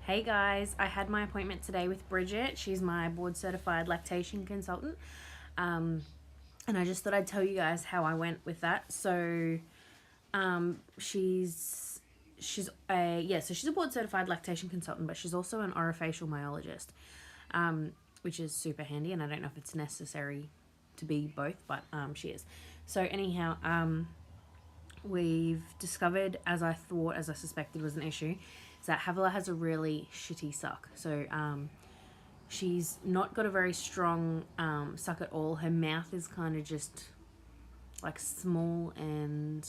Hey guys, I had my appointment today with Bridget. She's my board certified lactation consultant. And I just thought I'd tell you guys how I went with that. So she's a board certified lactation consultant, but she's also an orofacial myologist, which is super handy, and I don't know if it's necessary to be both, but she is. So anyhow, we've discovered, as I suspected was an issue, is that Havila has a really shitty suck. So she's not got a very strong suck at all. Her mouth is kind of just like small and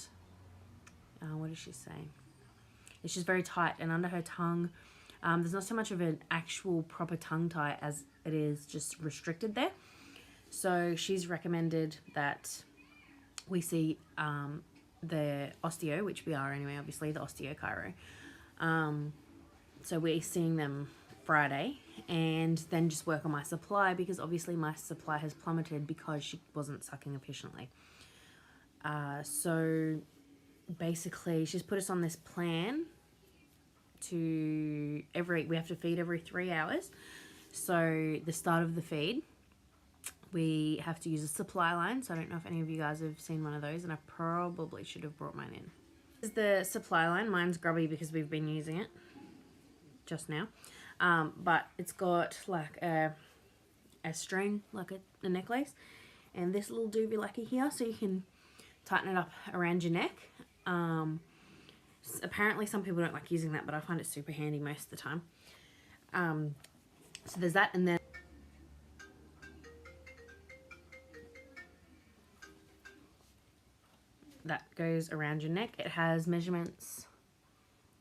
what does she say? It's just very tight, and under her tongue there's not so much of an actual proper tongue tie as it is just restricted there. So she's recommended that we see the osteo, which we are anyway, obviously, the osteo-chiro. So we're seeing them Friday, and then just work on my supply, because obviously my supply has plummeted because she wasn't sucking efficiently. So basically she's put us on this plan we have to feed every 3 hours. So the start of the feed, we have to use a supply line. So I don't know if any of you guys have seen one of those, and I probably should have brought mine in. This is the supply line. Mine's grubby because we've been using it just now. But it's got like a string, like a necklace, and this little doobie here, so you can tighten it up around your neck. Apparently some people don't like using that, but I find it super handy most of the time. So there's that, and then that goes around your neck. It has measurements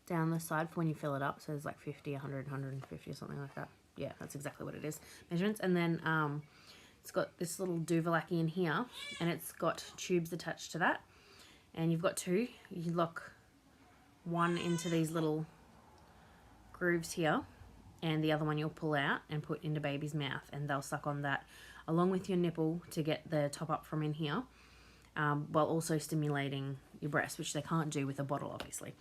down the side for when you fill it up, so there's like 50, 100, 150 or something like that. Yeah, that's exactly what it is, measurements. And then it's got this little duvalaki in here, and it's got tubes attached to that, and you've got two. You lock one into these little grooves here, and the other one you'll pull out and put into baby's mouth, and they'll suck on that along with your nipple to get the top up from in here, while also stimulating your breast, which they can't do with a bottle, obviously.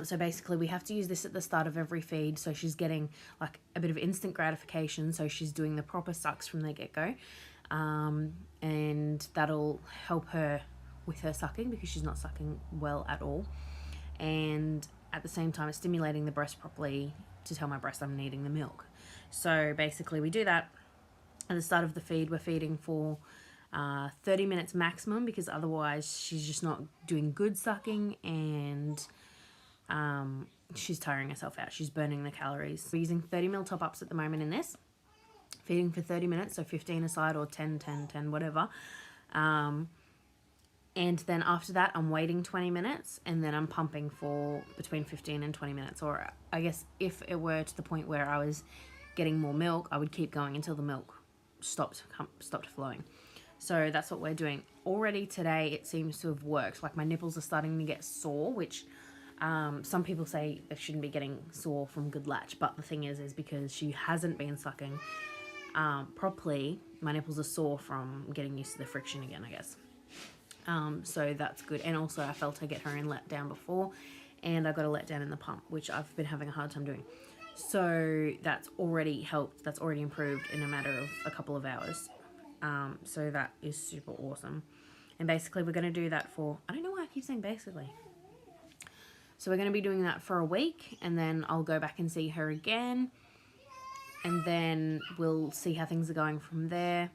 So basically we have to use this at the start of every feed, so she's getting like a bit of instant gratification, so she's doing the proper sucks from the get-go, and that'll help her with her sucking, because she's not sucking well at all. And at the same time, it's stimulating the breast properly to tell my breast I'm needing the milk. So basically we do that at the start of the feed. We're feeding for 30 minutes maximum, because otherwise she's just not doing good sucking, and she's tiring herself out. She's burning the calories. We're using 30ml top-ups at the moment in this. Feeding for 30 minutes, so 15 aside, or 10, 10, 10, whatever. And then after that, I'm waiting 20 minutes, and then I'm pumping for between 15 and 20 minutes. Or I guess if it were to the point where I was getting more milk, I would keep going until the milk stopped flowing. So that's what we're doing. Already today, it seems to have worked. Like, my nipples are starting to get sore, which some people say they shouldn't be getting sore from good latch. But the thing is because she hasn't been sucking properly, my nipples are sore from getting used to the friction again, I guess. So that's good. And also I felt her get her in let down before, and I got a let down in the pump, which I've been having a hard time doing. So that's already helped. That's already improved in a matter of a couple of hours. So that is super awesome. And basically we're going to do that for, I don't know why I keep saying basically. So we're going to be doing that for a week, and then I'll go back and see her again, and then we'll see how things are going from there.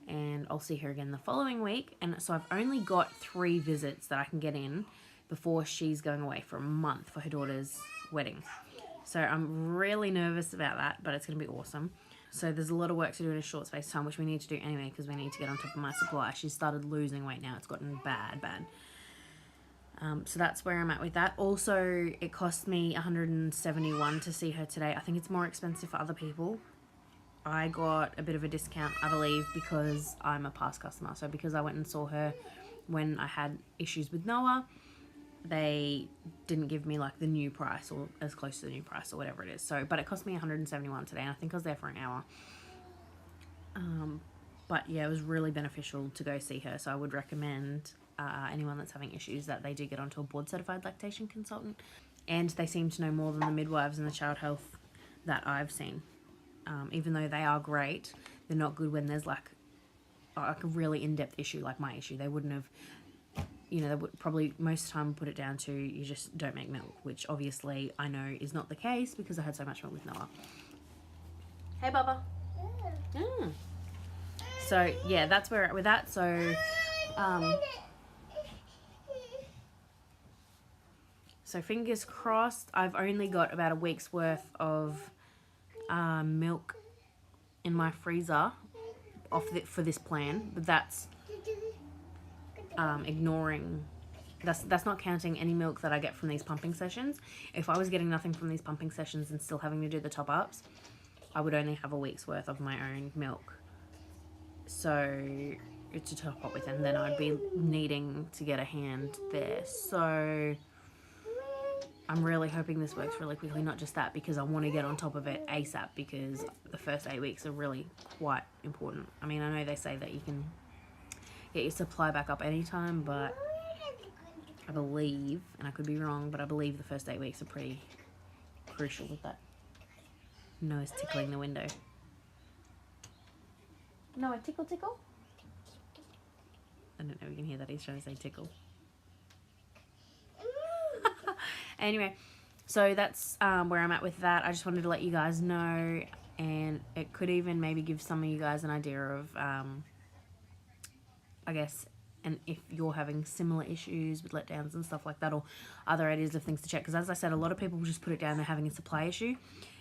And I'll see her again the following week. And so I've only got 3 visits that I can get in before she's going away for a month for her daughter's wedding. So I'm really nervous about that, but it's going to be awesome. So there's a lot of work to do in a short space of time, which we need to do anyway, because we need to get on top of my supply. She's started losing weight now. It's gotten bad. So that's where I'm at with that. Also, it cost me $171 to see her today. I think it's more expensive for other people. I got a bit of a discount, I believe, because I'm a past customer. So because I went and saw her when I had issues with Noah, they didn't give me like the new price, or as close to the new price, or whatever it is. So, but it cost me $171 today, and I think I was there for an hour. But yeah, it was really beneficial to go see her. So I would recommend anyone that's having issues that they do get onto a board certified lactation consultant. And they seem to know more than the midwives and the child health that I've seen. Even though they are great, they're not good when there's like a really in-depth issue like my issue. They wouldn't have, you know, they would probably most of the time put it down to you just don't make milk, which obviously I know is not the case because I had so much milk with Noah. Hey, Bubba. Mm. So yeah, that's where we're at with that. So fingers crossed. I've only got about a week's worth of milk in my freezer for this plan, but that's ignoring. That's not counting any milk that I get from these pumping sessions. If I was getting nothing from these pumping sessions and still having to do the top ups, I would only have a week's worth of my own milk. So to top up with, and then I'd be needing to get a hand there. So I'm really hoping this works really quickly, not just that, because I want to get on top of it ASAP, because the first 8 weeks are really quite important. I mean, I know they say that you can get your supply back up anytime, but I believe, and I could be wrong, but I believe the first 8 weeks are pretty crucial with that. Noah's tickling the window. Noah, tickle, tickle? I don't know if you can hear that. He's trying to say tickle. Anyway, so that's where I'm at with that. I just wanted to let you guys know, and it could even maybe give some of you guys an idea of, I guess, and if you're having similar issues with letdowns and stuff like that, or other ideas of things to check. Because as I said, a lot of people just put it down to having a supply issue.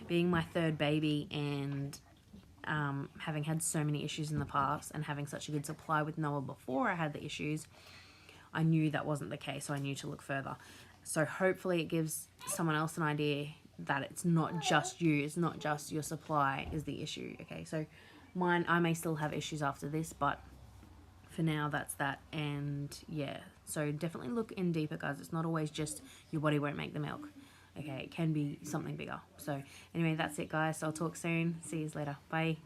Being my third baby and having had so many issues in the past and having such a good supply with Noah before I had the issues, I knew that wasn't the case, so I knew to look further. So hopefully it gives someone else an idea that it's not just you, it's not just your supply is the issue. Okay, so mine, I may still have issues after this, but for now that's that. And yeah, so definitely look in deeper, guys. It's not always just your body won't make the milk. Okay, it can be something bigger. So anyway, that's it, guys. I'll talk soon. See you later. Bye.